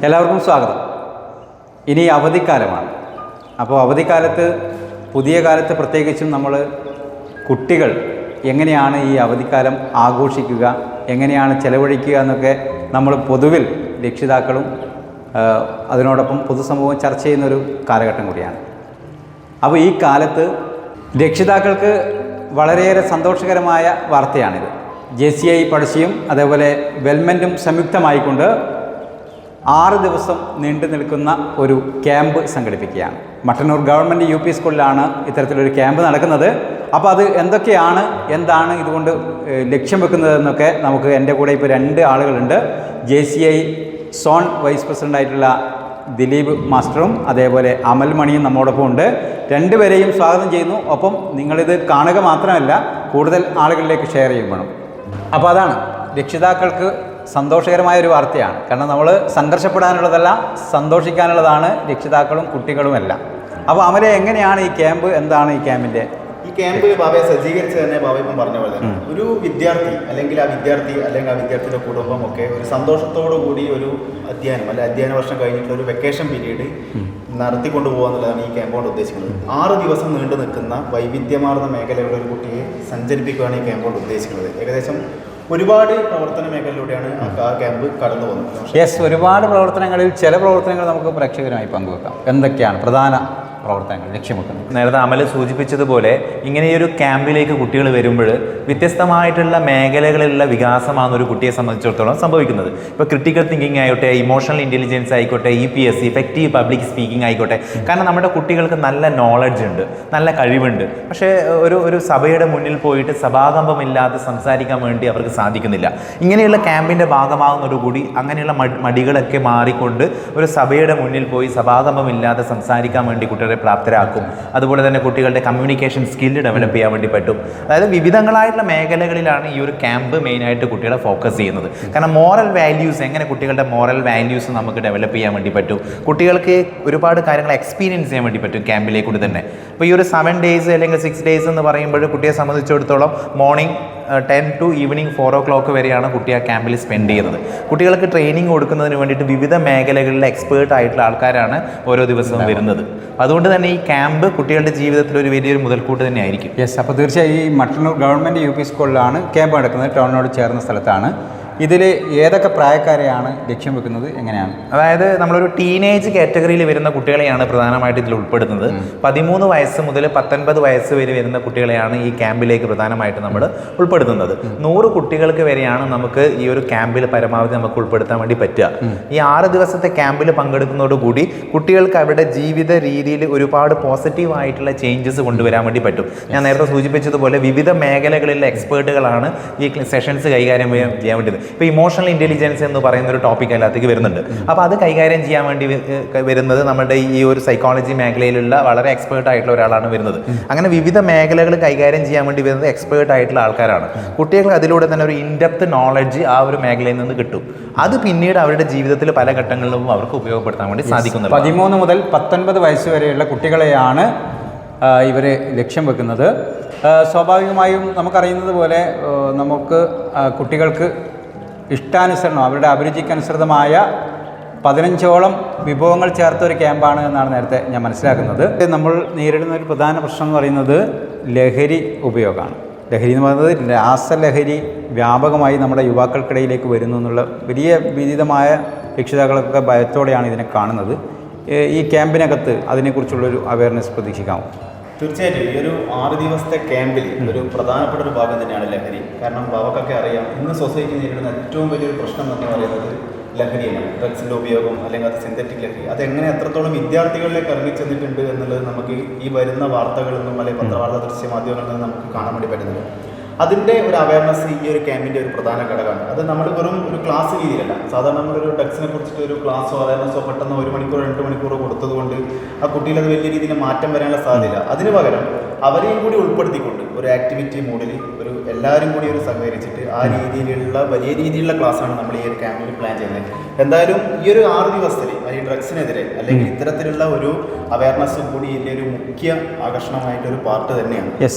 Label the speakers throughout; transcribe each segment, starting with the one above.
Speaker 1: എല്ലാവർക്കും സ്വാഗതം. ഇനി അവധിക്കാലമാണ്. അപ്പോൾ അവധിക്കാലത്ത് പുതിയ കാലത്ത് പ്രത്യേകിച്ചും നമ്മൾ കുട്ടികൾ എങ്ങനെയാണ് ഈ അവധിക്കാലം ആഘോഷിക്കുക, എങ്ങനെയാണ് ചെലവഴിക്കുക എന്നൊക്കെ നമ്മൾ പൊതുവിൽ രക്ഷിതാക്കളും അതിനോടൊപ്പം പൊതുസമൂഹം ചർച്ച ചെയ്യുന്നൊരു കാലഘട്ടം കൂടിയാണ്. അപ്പോൾ ഈ കാലത്ത് രക്ഷിതാക്കൾക്ക് വളരെയേറെ സന്തോഷകരമായ വാർത്തയാണിത്. JCI പഴശ്ശിയും അതേപോലെ വെൽമെൻറ്റും സംയുക്തമായിക്കൊണ്ട് 6 ദിവസം നീണ്ടു നിൽക്കുന്ന ഒരു ക്യാമ്പ് സംഘടിപ്പിക്കുകയാണ്. മട്ടന്നൂർ ഗവൺമെൻറ് UP സ്കൂളിലാണ് ഇത്തരത്തിലൊരു ക്യാമ്പ് നടക്കുന്നത്. അപ്പോൾ അത് എന്താണ് ഇതുകൊണ്ട് ലക്ഷ്യം വെക്കുന്നതെന്നൊക്കെ നമുക്ക് എൻ്റെ കൂടെ ഇപ്പോൾ 2 ആളുകളുണ്ട്. JCI സോൺ വൈസ് പ്രസിഡൻ്റായിട്ടുള്ള ദിലീപ് മാസ്റ്ററും അതേപോലെ അമൽ മണിയും നമ്മോടൊപ്പം ഉണ്ട്. 2 പേരെയും സ്വാഗതം ചെയ്യുന്നു. ഒപ്പം നിങ്ങളിത് കാണുക മാത്രമല്ല, കൂടുതൽ ആളുകളിലേക്ക് ഷെയർ ചെയ്യും വേണം. അപ്പോൾ അതാണ് രക്ഷിതാക്കൾക്ക് സന്തോഷകരമായൊരു വാർത്തയാണ്. കാരണം നമ്മൾ സംഘർഷപ്പെടാനുള്ളതല്ല, സന്തോഷിക്കാനുള്ളതാണ് രക്ഷിതാക്കളും കുട്ടികളുമെല്ലാം. അപ്പോൾ അമലെ, എങ്ങനെയാണ് ഈ ക്യാമ്പ്, എന്താണ് ഈ ക്യാമ്പിൻ്റെ?
Speaker 2: ഈ ക്യാമ്പ് ബാബയെ സജ്ജീകരിച്ച് തന്നെ ബാബ ഇപ്പം പറഞ്ഞ പോലെ തന്നെ ഒരു വിദ്യാർത്ഥി അല്ലെങ്കിൽ ആ വിദ്യാർത്ഥിയുടെ കുടുംബം ഒക്കെ ഒരു സന്തോഷത്തോടു കൂടി ഒരു അധ്യയന വർഷം കഴിഞ്ഞിട്ടുള്ള ഒരു വെക്കേഷൻ പീരീഡ് നടത്തിക്കൊണ്ടു പോകുക എന്നുള്ളതാണ് ഈ ക്യാമ്പ് കൊണ്ട് ഉദ്ദേശിക്കുന്നത്. 6 ദിവസം നീണ്ടു നിൽക്കുന്ന വൈവിധ്യമാർന്ന മേഖലയുടെ ഒരു കുട്ടിയെ സഞ്ചരിപ്പിക്കുകയാണ് ഈ ക്യാമ്പ് കൊണ്ട് ഉദ്ദേശിക്കുന്നത്. ഏകദേശം ഒരുപാട് പ്രവർത്തന മേഖലയിലൂടെയാണ് ആ ക്യാമ്പ് കടന്നു പോകുന്നത്.
Speaker 1: ഒരുപാട് പ്രവർത്തനങ്ങളിൽ ചില പ്രവർത്തനങ്ങൾ നമുക്ക് പ്രേക്ഷകരുമായി പങ്കുവെക്കാം. എന്തൊക്കെയാണ് പ്രധാന പ്രവർത്തനങ്ങൾ ലക്ഷ്യം വെക്കുന്നത്?
Speaker 3: നേരത്തെ അമൽ സൂചിപ്പിച്ചതുപോലെ ഇങ്ങനെയൊരു ക്യാമ്പിലേക്ക് കുട്ടികൾ വരുമ്പോൾ വ്യത്യസ്തമായിട്ടുള്ള മേഖലകളിലുള്ള വികാസമാണ് ഒരു കുട്ടിയെ സംബന്ധിച്ചിടത്തോളം സംഭവിക്കുന്നത്. ഇപ്പോൾ ക്രിട്ടിക്കൽ തിങ്കിങ് ആയിക്കോട്ടെ, ഇമോഷണൽ ഇൻ്റലിജൻസ് ആയിക്കോട്ടെ, EPS ഇഫക്റ്റീവ് പബ്ലിക് സ്പീക്കിംഗ് ആയിക്കോട്ടെ. കാരണം നമ്മുടെ കുട്ടികൾക്ക് നല്ല നോളജ് ഉണ്ട്, നല്ല കഴിവുണ്ട്. പക്ഷേ ഒരു സഭയുടെ മുന്നിൽ പോയിട്ട് സഭാകമ്പമില്ലാതെ സംസാരിക്കാൻ വേണ്ടി അവർക്ക് സാധിക്കുന്നില്ല. ഇങ്ങനെയുള്ള ക്യാമ്പിൻ്റെ ഭാഗമാകുന്നതോടുകൂടി അങ്ങനെയുള്ള മടികളൊക്കെ മാറിക്കൊണ്ട് ഒരു സഭയുടെ മുന്നിൽ പോയി സഭാകമ്പമില്ലാതെ സംസാരിക്കാൻ വേണ്ടി കുട്ടികളെ പ്രാപ്തരാക്കും. അതുപോലെ തന്നെ കുട്ടികളുടെ കമ്മ്യൂണിക്കേഷൻ സ്കില്ല് ഡെവലപ്പ് ചെയ്യാൻ വേണ്ടി പറ്റും. അതായത് വിവിധങ്ങളായിട്ടുള്ള മേഖലകളിലാണ് ഈ ഒരു ക്യാമ്പ് മെയിനായിട്ട് കുട്ടികളെ ഫോക്കസ് ചെയ്യുന്നത്. കാരണം മോറൽ വാല്യൂസ്, എങ്ങനെ കുട്ടികളുടെ മോറൽ വാല്യൂസ് നമുക്ക് ഡെവലപ്പ് ചെയ്യാൻ വേണ്ടി പറ്റും, കുട്ടികൾക്ക് ഒരുപാട് കാര്യങ്ങൾ എക്സ്പീരിയൻസ് ചെയ്യാൻ വേണ്ടി പറ്റും ക്യാമ്പിലേക്കൂടി തന്നെ. ഇപ്പോൾ ഈ ഒരു 7 days അല്ലെങ്കിൽ 6 days എന്ന് പറയുമ്പോൾ കുട്ടിയെ സംബന്ധിച്ചിടത്തോളം മോർണിംഗ് 10 to ഈവനിങ് 4 o'clock വരെയാണ് കുട്ടി ആ ക്യാമ്പിൽ സ്പെൻഡ് ചെയ്യുന്നത്. കുട്ടികൾക്ക് ട്രെയിനിങ് കൊടുക്കുന്നതിന് വേണ്ടിയിട്ട് വിവിധ മേഖലകളിലെ എക്സ്പേർട്ട് ആയിട്ടുള്ള ആൾക്കാരാണ് ഓരോ ദിവസവും വരുന്നത്. അതുകൊണ്ട് തന്നെ ഈ ക്യാമ്പ് കുട്ടികളുടെ ജീവിതത്തിൽ ഒരു വലിയൊരു മുതൽക്കൂട്ട് തന്നെ ആയിരിക്കും.
Speaker 1: അപ്പോൾ തീർച്ചയായും ഈ മട്ടന്നൂർ ഗവൺമെൻറ് UP സ്കൂളിലാണ് ക്യാമ്പ് നടക്കുന്നത്. ടൗണിനോട് ചേർന്ന സ്ഥലത്താണ്. ഇതിൽ ഏതൊക്കെ പ്രായക്കാരെയാണ് ലക്ഷ്യം വെക്കുന്നത്, എങ്ങനെയാണ്?
Speaker 3: അതായത് നമ്മളൊരു ടീനേജ് കാറ്റഗറിയിൽ വരുന്ന കുട്ടികളെയാണ് പ്രധാനമായിട്ട് ഇതിൽ ഉൾപ്പെടുത്തുന്നത്. 13 വയസ്സ് മുതൽ 19 വയസ്സ് വരെ വരുന്ന കുട്ടികളെയാണ് ഈ ക്യാമ്പിലേക്ക് പ്രധാനമായിട്ട് നമ്മൾ ഉൾപ്പെടുത്തുന്നത്. 100 കുട്ടികൾക്ക് വരെയാണ് നമുക്ക് ഈ ഒരു ക്യാമ്പിൽ പരമാവധി നമുക്ക് ഉൾപ്പെടുത്താൻ വേണ്ടി പറ്റുക. ഈ 6 ദിവസത്തെ ക്യാമ്പിൽ പങ്കെടുക്കുന്നതോടുകൂടി കുട്ടികൾക്ക് അവരുടെ ജീവിത രീതിയിൽ ഒരുപാട് പോസിറ്റീവായിട്ടുള്ള ചേഞ്ചസ് കൊണ്ടുവരാൻ വേണ്ടി പറ്റും. ഞാൻ നേരത്തെ സൂചിപ്പിച്ചതുപോലെ വിവിധ മേഖലകളിലെ എക്സ്പേർട്ടുകളാണ് ഈ സെഷൻസ് കൈകാര്യം ചെയ്യാൻ വേണ്ടത്. ഇപ്പോൾ ഇമോഷണൽ ഇൻ്റലിജൻസ് എന്ന് പറയുന്ന ഒരു ടോപ്പിക് അതിനകത്തേക്ക് വരുന്നുണ്ട്. അപ്പോൾ അത് കൈകാര്യം ചെയ്യാൻ വേണ്ടി വരുന്നത് നമ്മുടെ ഈ ഒരു സൈക്കോളജി മേഖലയിലുള്ള വളരെ എക്സ്പേർട്ട് ആയിട്ടുള്ള ഒരാളാണ് വരുന്നത്. അങ്ങനെ വിവിധ മേഖലകൾ കൈകാര്യം ചെയ്യാൻ വേണ്ടി വരുന്നത് എക്സ്പേർട്ട് ആയിട്ടുള്ള ആൾക്കാരാണ്. കുട്ടികൾക്ക് അതിലൂടെ തന്നെ ഒരു ഇൻഡെപ്ത് നോളജ് ആ ഒരു മേഖലയിൽ നിന്ന് കിട്ടും. അത് പിന്നീട് അവരുടെ ജീവിതത്തിൽ പല ഘട്ടങ്ങളിലും അവർക്ക് ഉപയോഗപ്പെടുത്താൻ വേണ്ടി സാധിക്കുന്നത്.
Speaker 1: 13 മുതൽ 19 വയസ്സ് വരെയുള്ള കുട്ടികളെയാണ് ഇവർ ലക്ഷ്യം വെക്കുന്നത്. സ്വാഭാവികമായും നമുക്കറിയുന്നത് പോലെ നമുക്ക് കുട്ടികൾക്ക് ഇഷ്ടാനുസരണം അവരുടെ അഭിരുചിക്കനുസൃതമായ 15ഓളം വിഭവങ്ങൾ ചേർത്തൊരു ക്യാമ്പാണ് എന്നാണ് നേരത്തെ ഞാൻ മനസ്സിലാക്കുന്നത്. നമ്മൾ നേരിടുന്ന ഒരു പ്രധാന പ്രശ്നം എന്ന് പറയുന്നത് ലഹരി ഉപയോഗമാണ്. ലഹരി എന്ന് പറയുന്നത് രാസലഹരി വ്യാപകമായി നമ്മുടെ യുവാക്കൾക്കിടയിലേക്ക് വരുന്നു എന്നുള്ള വലിയ വിദിതമായ രക്ഷിതാക്കളൊക്കെ ഭയത്തോടെയാണ് ഇതിനെ കാണുന്നത്. ഈ ക്യാമ്പിനകത്ത് അതിനെക്കുറിച്ചുള്ളൊരു അവയർനെസ് പ്രതീക്ഷിക്കാമോ?
Speaker 2: തീർച്ചയായിട്ടും ഈ ഒരു 6 ദിവസത്തെ ക്യാമ്പിൽ ഒരു പ്രധാനപ്പെട്ട ഒരു ഭാഗം തന്നെയാണ് ലഹരി. കാരണം ബാബക്കൊക്കെ അറിയാം, ഇന്ന് സൊസൈറ്റി നേരിടുന്ന ഏറ്റവും വലിയൊരു പ്രശ്നം എന്ന് പറയുന്നത് ലഹരിയാണ്. ഡ്രഗ്സിൻ്റെ ഉപയോഗം അല്ലെങ്കിൽ അത് സിന്തറ്റിക് ലഹരി, അതെങ്ങനെ എത്രത്തോളം വിദ്യാർത്ഥികളിലേക്ക് ഇറങ്ങിച്ചെന്നിട്ടുണ്ട് എന്നുള്ളത് നമുക്ക് ഈ വരുന്ന വാർത്തകളിൽ നിന്നും അല്ലെങ്കിൽ പത്രവാർത്താ ദൃശ്യമാധ്യമങ്ങളിൽ നിന്നും നമുക്ക് കാണാൻ വേണ്ടി പറ്റുന്നത്. അതിൻ്റെ ഒരു അവയർനെസ് ഈ ഒരു ക്യാമ്പിൻ്റെ ഒരു പ്രധാന ഘടകമാണ്. അത് നമ്മൾ വെറും ഒരു ക്ലാസ് രീതിയിലല്ല. സാധാരണ നമ്മളൊരു ഡ്രഗ്സിനെ കുറിച്ചിട്ട് ഒരു ക്ലാസ്സോ അവയർനെസ്സോ പെട്ടെന്ന് 1 മണിക്കൂർ 2 മണിക്കൂർ കൊടുത്തതുകൊണ്ട് ആ കുട്ടിയിൽ അത് വലിയ രീതിയിൽ മാറ്റം വരാനുള്ള സാധ്യത. അതിന് പകരം അവരെയും കൂടി ഉൾപ്പെടുത്തിക്കൊണ്ട് ഒരു ആക്ടിവിറ്റി മോഡിൽ ഒരു എല്ലാവരും കൂടി ഒരു സഹകരിച്ചിട്ട് ആ രീതിയിലുള്ള വലിയ രീതിയിലുള്ള ക്ലാസ്സാണ് നമ്മൾ ഈ ഒരു ക്യാമ്പിൽ പ്ലാൻ ചെയ്യുന്നത്. എന്തായാലും ഈ ഒരു 6 ദിവസത്തിൽ ഈ ഡ്രഗ്സിനെതിരെ അല്ലെങ്കിൽ ഇത്തരത്തിലുള്ള ഒരു അവയർനെസ് കൂടി ഇതിൻ്റെ ഒരു മുഖ്യ ആകർഷണമായിട്ടൊരു പാർട്ട് തന്നെയാണ്.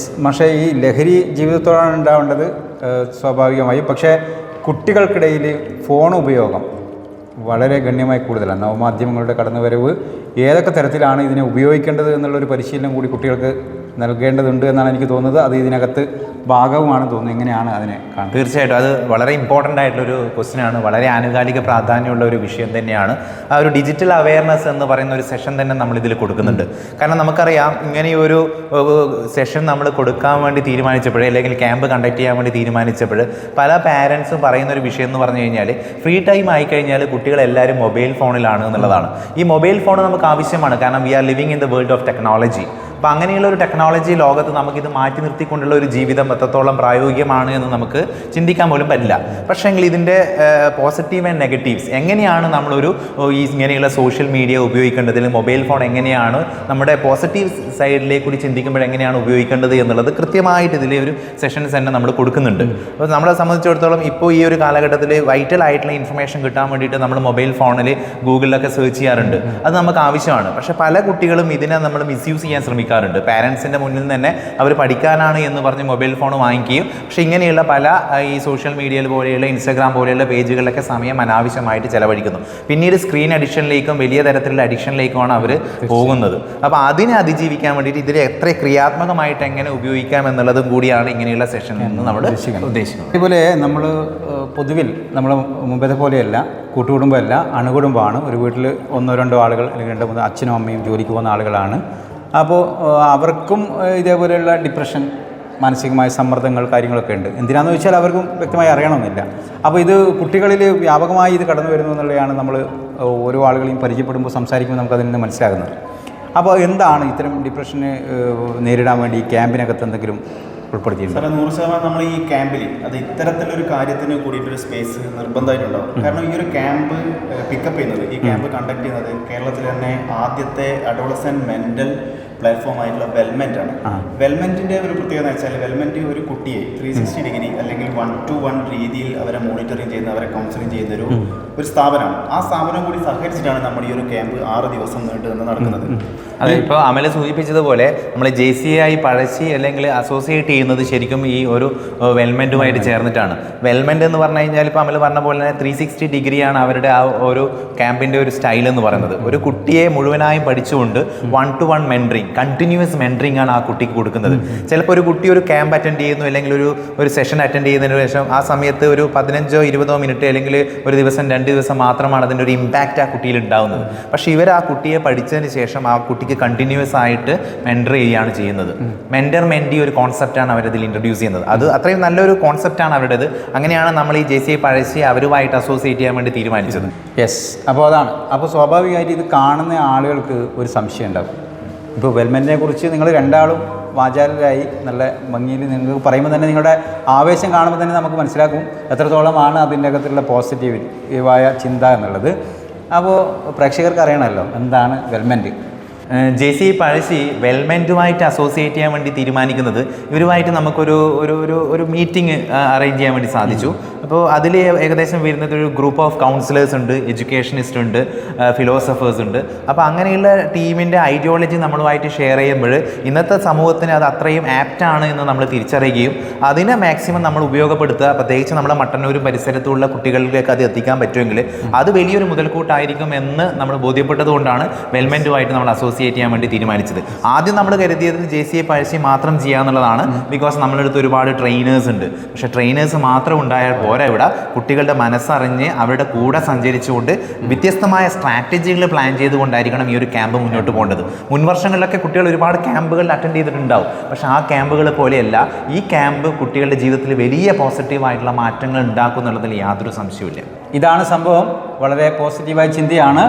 Speaker 1: പക്ഷേ ഈ ലഹരി ജീവിതത്തോടാണ് ഉണ്ടാവേണ്ടത് സ്വാഭാവികമായും. പക്ഷേ കുട്ടികൾക്കിടയിൽ ഫോൺ ഉപയോഗം വളരെ ഗണ്യമായി കൂടുതലാണ്. നവമാധ്യമങ്ങളുടെ കടന്നുവരവ് ഏതൊക്കെ തരത്തിലാണ് ഇതിനെ ഉപയോഗിക്കേണ്ടത് എന്നുള്ളൊരു പരിശീലനം കൂടി കുട്ടികൾക്ക് നൽകേണ്ടതുണ്ട് എന്നാണ് എനിക്ക് തോന്നുന്നത്. അത് ഇതിനകത്ത് ഭാഗവുമാണ് തോന്നുന്നത്. എങ്ങനെയാണ് അതിനെ കാണുന്നത്?
Speaker 3: തീർച്ചയായിട്ടും അത് വളരെ ഇമ്പോർട്ടൻ്റ് ആയിട്ടുള്ളൊരു ക്വസ്റ്റ്യനാണ്. വളരെ ആനുകാലിക പ്രാധാന്യമുള്ള ഒരു വിഷയം തന്നെയാണ്. ആ ഒരു ഡിജിറ്റൽ അവയർനെസ് എന്ന് പറയുന്ന ഒരു സെഷൻ തന്നെ നമ്മൾ ഇതിൽ കൊടുക്കുന്നുണ്ട്. കാരണം നമുക്കറിയാം ഇങ്ങനെയൊരു സെഷൻ നമ്മൾ കൊടുക്കാൻ വേണ്ടി തീരുമാനിച്ചപ്പോൾ, അല്ലെങ്കിൽ ക്യാമ്പ് കണ്ടക്ട് ചെയ്യാൻ വേണ്ടി തീരുമാനിച്ചപ്പോൾ പല പാരൻസും പറയുന്ന ഒരു വിഷയം എന്ന് പറഞ്ഞു കഴിഞ്ഞാൽ ഫ്രീ ടൈം ആയിക്കഴിഞ്ഞാൽ കുട്ടികളെല്ലാവരും മൊബൈൽ ഫോണിലാണ് എന്നുള്ളതാണ്. ഈ മൊബൈൽ ഫോൺ നമുക്ക് ആവശ്യമാണ്, കാരണം we are living in the world of technology. അപ്പോൾ അങ്ങനെയുള്ള ഒരു ടെക്നോളജി ലോകത്ത് നമുക്കിത് മാറ്റി നിർത്തിക്കൊണ്ടുള്ള ഒരു ജീവിതം എത്രത്തോളം പ്രായോഗികമാണ് എന്ന് നമുക്ക് ചിന്തിക്കാൻ പോലും പറ്റില്ല. പക്ഷേങ്കിൽ ഇതിൻ്റെ പോസിറ്റീവ് ആൻഡ് നെഗറ്റീവ്സ് എങ്ങനെയാണ് നമ്മളൊരു ഇങ്ങനെയുള്ള സോഷ്യൽ മീഡിയ ഉപയോഗിക്കേണ്ടത്, മൊബൈൽ ഫോൺ എങ്ങനെയാണ് നമ്മുടെ പോസിറ്റീവ് സൈഡിലേക്ക് കൂടി ചിന്തിക്കുമ്പോൾ എങ്ങനെയാണ് ഉപയോഗിക്കേണ്ടത് എന്നുള്ളത് കൃത്യമായിട്ട് ഇതിലെ ഒരു സെഷൻസ് തന്നെ നമ്മൾ കൊടുക്കുന്നുണ്ട്. അപ്പോൾ നമ്മളെ സംബന്ധിച്ചിടത്തോളം ഇപ്പോൾ ഈ ഒരു കാലഘട്ടത്തിൽ വൈറ്റൽ ആയിട്ടുള്ള ഇൻഫർമേഷൻ കിട്ടാൻ വേണ്ടിയിട്ട് നമ്മൾ മൊബൈൽ ഫോണിൽ ഗൂഗിളിലൊക്കെ സെർച്ച് ചെയ്യാറുണ്ട്. അത് നമുക്ക് ആവശ്യമാണ്. പക്ഷേ പല കുട്ടികളും ഇതിനെ നമ്മൾ മിസ്യൂസ് ചെയ്യാൻ ശ്രമിക്കാറുണ്ട്. പാരൻസിൻ്റെ മുന്നിൽ തന്നെ അവർ പഠിക്കാനാണ് എന്ന് പറഞ്ഞ് മൊബൈൽ ഫോൺ വാങ്ങിക്കുകയും പക്ഷേ ഇങ്ങനെയുള്ള പല ഈ സോഷ്യൽ മീഡിയയിൽ പോലെയുള്ള ഇൻസ്റ്റാഗ്രാം പോലെയുള്ള പേജുകളിലൊക്കെ സമയം അനാവശ്യമായിട്ട് ചെലവഴിക്കുന്നു. പിന്നീട് സ്ക്രീൻ അഡിക്ഷനിലേക്കും വലിയ തരത്തിലുള്ള അഡിക്ഷനിലേക്കുമാണ് അവർ പോകുന്നത്. അപ്പോൾ അതിനെ അതിജീവിക്കാൻ വേണ്ടിയിട്ട് ഇതിൽ എത്ര ക്രിയാത്മകമായിട്ട് എങ്ങനെ ഉപയോഗിക്കാം എന്നുള്ളതും കൂടിയാണ് ഇങ്ങനെയുള്ള സെഷനിൽ നിന്ന് നമ്മൾ ഉദ്ദേശിക്കുന്നത്.
Speaker 1: അതുപോലെ നമ്മൾ പൊതുവിൽ നമ്മൾ മുമ്പത്തെ പോലെയല്ല, കൂട്ടുകുടുംബമല്ല, അണുകുടുംബമാണ്. ഒരു വീട്ടിൽ 1-2 ആളുകൾ അല്ലെങ്കിൽ 2-3 അച്ഛനും അമ്മയും ജോലിക്ക് പോകുന്ന ആളുകളാണ്. അപ്പോൾ അവർക്കും ഇതേപോലെയുള്ള ഡിപ്രഷൻ, മാനസികമായ സമ്മർദ്ദങ്ങൾ, കാര്യങ്ങളൊക്കെ ഉണ്ട്. എന്തിനാണെന്ന് വെച്ചാൽ അവർക്കും വ്യക്തമായി അറിയണമെന്നില്ല. അപ്പോൾ ഇത് കുട്ടികളിൽ വ്യാപകമായി ഇത് കടന്നു വരുന്നു എന്നുള്ളതാണ് നമ്മൾ ഓരോ ആളുകളെയും പരിചയപ്പെടുമ്പോൾ സംസാരിക്കുമ്പോൾ നമുക്കതിൽ നിന്ന് മനസ്സിലാകുന്നത്. അപ്പോൾ എന്താണ് ഇത്തരം ഡിപ്രഷനെ നേരിടാൻ വേണ്ടി ഈ ക്യാമ്പിനകത്ത് എന്തെങ്കിലും ഉൾപ്പെടുത്തിയിട്ടുണ്ട്?
Speaker 2: 100% നമ്മൾ ഈ ക്യാമ്പിൽ അത് ഇത്തരത്തിലൊരു കാര്യത്തിന് കൂടിയിട്ടൊരു സ്പേസ് നിർബന്ധമായിട്ടുണ്ടാവും. കാരണം ഈ ഒരു ക്യാമ്പ് പിക്കപ്പ് ചെയ്യുന്നത്, ഈ ക്യാമ്പ് കണ്ടക്ട് ചെയ്യുന്നത് കേരളത്തിൽ തന്നെ ആദ്യത്തെ അഡോളസെന്റ് മെന്റൽ പ്ലാറ്റ്ഫോം ആയിട്ടുള്ള വെൽമെന്റ് ആണ്. വെൽമെന്റിന്റെ ഒരു പ്രത്യേകത എന്ന് വെച്ചാൽ വെൽമെന്റ് ഒരു കുട്ടിയെ 360 ഡിഗ്രി അല്ലെങ്കിൽ 1-to-1 രീതിയിൽ അവരെ മോണിറ്ററിങ് ചെയ്യുന്ന, അവരെ കൗൺസിലിംഗ് ചെയ്യുന്ന ഒരു സ്ഥാപനമാണ്. ആ സ്ഥാപനം കൂടി സഹകരിച്ചിട്ടാണ് നമ്മുടെ ഈ ഒരു ക്യാമ്പ് 6 ദിവസം നീണ്ടു നടക്കുന്നത്.
Speaker 3: അതെ, ഇപ്പോൾ അമല സൂചിപ്പിച്ചതുപോലെ നമ്മൾ JCI പഴശ്ശി അല്ലെങ്കിൽ അസോസിയേറ്റ് ചെയ്യുന്നത് ശരിക്കും ഈ ഒരു വെൽമെൻറ്റുമായിട്ട് ചേർന്നിട്ടാണ്. വെൽമെൻറ്റ് എന്ന് പറഞ്ഞു കഴിഞ്ഞാൽ ഇപ്പോൾ അമല പറഞ്ഞ പോലെ തന്നെ 360 ഡിഗ്രിയാണ് അവരുടെ ആ ഒരു ക്യാമ്പിൻ്റെ ഒരു സ്റ്റൈൽ എന്ന് പറയുന്നത്. ഒരു കുട്ടിയെ മുഴുവനായും പഠിച്ചുകൊണ്ട് 1-to-1 മെൻറ്ററിങ്, കണ്ടിന്യൂസ് മെൻറ്ററിങ് ആണ് ആ കുട്ടിക്ക് കൊടുക്കുന്നത്. ചിലപ്പോൾ ഒരു കുട്ടി ഒരു ക്യാമ്പ് അറ്റൻഡ് ചെയ്യുന്നു, അല്ലെങ്കിൽ ഒരു സെഷൻ അറ്റൻഡ് ചെയ്യുന്നതിന് ശേഷം ആ സമയത്ത് ഒരു 15-20 മിനിറ്റ് അല്ലെങ്കിൽ ഒരു ദിവസം 2 ദിവസം മാത്രമാണ് അതിൻ്റെ ഒരു ഇമ്പാക്റ്റ് ആ കുട്ടിയിൽ ഉണ്ടാകുന്നത്. പക്ഷേ ഇവർ ആ കുട്ടിയെ പഠിച്ചതിന് ശേഷം ആ കുട്ടിക്ക് കണ്ടിന്യൂസ് ആയിട്ട് മെൻറ്റർ ചെയ്യുകയാണ് ചെയ്യുന്നത്. മെൻറ്റർ മെൻറ്റി ഒരു കോൺസെപ്റ്റാണ് അവരതിൽ ഇൻട്രൊഡ്യൂസ് ചെയ്യുന്നത്. അത് അത്രയും നല്ലൊരു കോൺസെപ്റ്റാണ് അവരുടേത്. അങ്ങനെയാണ് നമ്മൾ ഈ JCI പഴശ്ശി അവരുമായിട്ട് അസോസിയേറ്റ് ചെയ്യാൻ വേണ്ടി തീരുമാനിച്ചത്.
Speaker 1: യെസ്, അപ്പോൾ അതാണ്. അപ്പോൾ സ്വാഭാവികമായിട്ട് ഇത് കാണുന്ന ആളുകൾക്ക് ഒരു സംശയം ഉണ്ടാകും. ഇപ്പോൾ വെൽമെൻറ്റിനെ കുറിച്ച് നിങ്ങൾ രണ്ടാളും വാചാലരായി നല്ല ഭംഗിയിൽ നിങ്ങൾക്ക് പറയുമ്പോൾ തന്നെ നിങ്ങളുടെ ആവേശം കാണുമ്പോൾ തന്നെ നമുക്ക് മനസ്സിലാക്കും എത്രത്തോളമാണ് അതിൻ്റെ അകത്തുള്ള പോസിറ്റീവായ ചിന്ത എന്നുള്ളത്. അപ്പോൾ പ്രേക്ഷകർക്ക് അറിയണമല്ലോ എന്താണ് വെൽമെൻറ്റ്.
Speaker 3: JCI പഴശ്ശി വെൽമെൻറ്റുമായിട്ട് അസോസിയേറ്റ് ചെയ്യാൻ വേണ്ടി തീരുമാനിക്കുന്നത് ഇവരുമായിട്ട് നമുക്കൊരു ഒരു മീറ്റിംഗ് അറേഞ്ച് ചെയ്യാൻ വേണ്ടി സാധിച്ചു. അപ്പോൾ അതിൽ ഏകദേശം വരുന്നത് ഒരു ഗ്രൂപ്പ് ഓഫ് കൗൺസിലേഴ്സ് ഉണ്ട്, എഡ്യൂക്കേഷനിസ്റ്റ് ഉണ്ട്, ഫിലോസഫേഴ്സ് ഉണ്ട്. അപ്പോൾ അങ്ങനെയുള്ള ടീമിൻ്റെ ഐഡിയോളജി നമ്മളുമായിട്ട് ഷെയർ ചെയ്യുമ്പോൾ ഇന്നത്തെ സമൂഹത്തിന് അത് അത്രയും ആപ്റ്റാണ് എന്ന് നമ്മൾ തിരിച്ചറിയുകയും അതിനെ മാക്സിമം നമ്മൾ ഉപയോഗപ്പെടുത്തുക. പ്രത്യേകിച്ച് നമ്മുടെ മട്ടന്നൂരും പരിസരത്തുള്ള കുട്ടികളിലേക്ക് അത് എത്തിക്കാൻ പറ്റുമെങ്കിൽ അത് വലിയൊരു മുതൽക്കൂട്ടായിരിക്കും എന്ന് നമ്മൾ ബോധ്യപ്പെട്ടതുകൊണ്ടാണ് വെൽമെൻറ്റുമായിട്ട് നമ്മൾ അസോസിയേറ്റ് ചെയ്യാൻ വേണ്ടി തീരുമാനിച്ചത്. ആദ്യം നമ്മൾ കരുതിയത് JCI പഴശ്ശി മാത്രം ചെയ്യാന്നുള്ളതാണ്. ബിക്കോസ് നമ്മളുടെ അടുത്ത് ഒരുപാട് ട്രെയിനേഴ്സ് ഉണ്ട്. പക്ഷേ ട്രെയിനേഴ്സ് മാത്രം ഉണ്ടായാൽ പോരാ, ഇവിടെ കുട്ടികളുടെ മനസ്സറിഞ്ഞ് അവരുടെ കൂടെ സഞ്ചരിച്ചുകൊണ്ട് വ്യത്യസ്തമായ സ്ട്രാറ്റജികൾ പ്ലാൻ ചെയ്തുകൊണ്ടായിരിക്കണം ഈ ഒരു ക്യാമ്പ് മുന്നോട്ട് പോകേണ്ടത്. മുൻവർഷങ്ങളിലൊക്കെ കുട്ടികൾ ഒരുപാട് ക്യാമ്പുകളിൽ അറ്റൻഡ് ചെയ്തിട്ടുണ്ടാവും. പക്ഷേ ആ ക്യാമ്പുകൾ പോലെയല്ല ഈ ക്യാമ്പ് കുട്ടികളുടെ ജീവിതത്തിൽ വലിയ പോസിറ്റീവായിട്ടുള്ള മാറ്റങ്ങൾ ഉണ്ടാക്കും എന്നുള്ളതിൽ യാതൊരു സംശയവുമില്ല.
Speaker 1: ഇതാണ് സംഭവം. വളരെ പോസിറ്റീവായ ചിന്തയാണ്.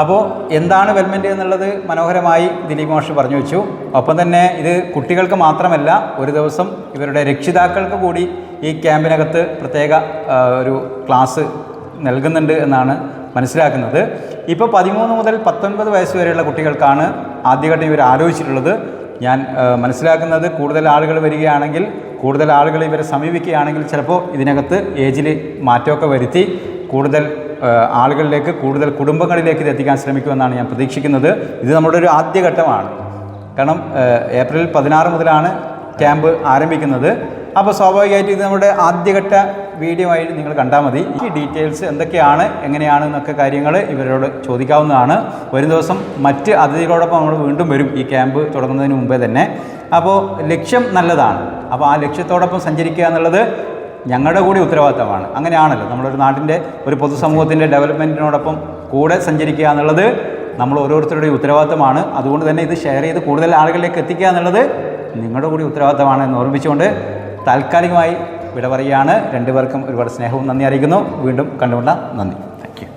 Speaker 1: അപ്പോൾ എന്താണ് വെൽമെൻറ്റ് എന്നുള്ളത് മനോഹരമായി ദിലീപ് മാഷ് പറഞ്ഞു വെച്ചു. ഒപ്പം തന്നെ ഇത് കുട്ടികൾക്ക് മാത്രമല്ല, ഒരു ദിവസം ഇവരുടെ രക്ഷിതാക്കൾക്ക് കൂടി ഈ ക്യാമ്പിനകത്ത് പ്രത്യേക ഒരു ക്ലാസ് നൽകുന്നുണ്ട് എന്നാണ് മനസ്സിലാക്കുന്നത്. ഇപ്പോൾ 13 മുതൽ 19 വയസ്സ് വരെയുള്ള കുട്ടികൾക്കാണ് ആദ്യഘട്ടം ഇവർ ആലോചിച്ചിട്ടുള്ളത്. ഞാൻ മനസ്സിലാക്കുന്നത് കൂടുതൽ ആളുകൾ വരികയാണെങ്കിൽ, കൂടുതൽ ആളുകൾ ഇവരെ സമീപിക്കുകയാണെങ്കിൽ ചിലപ്പോൾ ഇതിനകത്ത് ഏജിൽ മാറ്റമൊക്കെ വരുത്തി കൂടുതൽ ആളുകളിലേക്ക്, കൂടുതൽ കുടുംബങ്ങളിലേക്ക് ഇത് എത്തിക്കാൻ ശ്രമിക്കുമെന്നാണ് ഞാൻ പ്രതീക്ഷിക്കുന്നത്. ഇത് നമ്മുടെ ഒരു ആദ്യഘട്ടമാണ്. കാരണം ഏപ്രിൽ 16 മുതലാണ് ക്യാമ്പ് ആരംഭിക്കുന്നത്. അപ്പോൾ സ്വാഭാവികമായിട്ട് ഇത് നമ്മുടെ ആദ്യഘട്ട വീഡിയോ ആയി നിങ്ങൾ കണ്ടാൽ മതി. ഈ ഡീറ്റെയിൽസ് എന്തൊക്കെയാണ് എങ്ങനെയാണ് എന്നൊക്കെ കാര്യങ്ങൾ ഇവരോട് ചോദിക്കാവുന്നതാണ്. വരും ദിവസം മറ്റ് അതിഥികളോടൊപ്പം നമ്മൾ വീണ്ടും വരും ഈ ക്യാമ്പ് തുടങ്ങുന്നതിന് മുമ്പേ തന്നെ. അപ്പോൾ ലക്ഷ്യം നല്ലതാണ്. അപ്പോൾ ആ ലക്ഷ്യത്തോടൊപ്പം സഞ്ചരിക്കുക എന്നുള്ളത് ഞങ്ങളുടെ കൂടി ഉത്തരവാദിത്തമാണ്. അങ്ങനെയാണല്ലോ നമ്മളൊരു നാട്ടിൻ്റെ ഒരു പൊതുസമൂഹത്തിൻ്റെ ഡെവലപ്മെൻറ്റിനോടൊപ്പം കൂടെ സഞ്ചരിക്കുക എന്നുള്ളത് നമ്മൾ ഓരോരുത്തരുടെയും ഉത്തരവാദിത്തമാണ്. അതുകൊണ്ട് തന്നെ ഇത് ഷെയർ ചെയ്ത് കൂടുതൽ ആളുകളിലേക്ക് എത്തിക്കുക എന്നുള്ളത് നിങ്ങളുടെ കൂടി ഉത്തരവാദിത്തമാണ് എന്ന് ഓർമ്മിച്ചുകൊണ്ട് താൽക്കാലികമായി വിട പറയുകയാണ്. രണ്ടുപേർക്കും ഒരുപാട് സ്നേഹവും നന്ദി അറിയിക്കുന്നു. വീണ്ടും കണ്ടുകൊണ്ട നന്ദി. Thank you.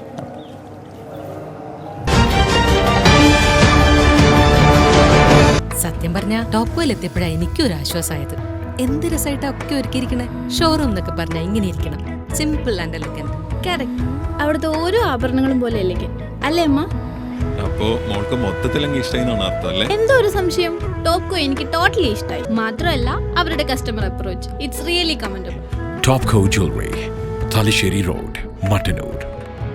Speaker 4: സത്യം പറഞ്ഞ ടോപ്പ് വെൽ എത്തിയപ്പോഴാണ് എനിക്കൊരു ആശ്വാസമായത്. എന്ത് രസമായിട്ടാ ഒക്കെ ഒരുക്കിയിരിക്കണേ. ഷോറൂം എന്നൊക്കെ പറഞ്ഞാൽ ഇങ്ങനെ ഇരിക്കണം, സിമ്പിൾ ആൻഡ് എലഗന്റ്.
Speaker 5: കറക്റ്റ്. അവിടുത്തെ ഓരോ ആഭരണങ്ങളും പോലെ എലഗന്റ് അല്ലേ അമ്മ?
Speaker 6: അപ്പോ മോൾക്ക് മൊത്തത്തിലങ്ങ് ഇഷ്ടമായിന്നാണ് അർത്ഥം അല്ലേ?
Speaker 5: എന്തോ ഒരു സംശയം. ടോപ്കോ എനിക്ക് ടോട്ടലി ഇഷ്ടമായി. മാത്രമല്ല അവരുടെ customer approach, it's really commendable.
Speaker 7: Topco Jewelry, Talisheri Road, Mattanur.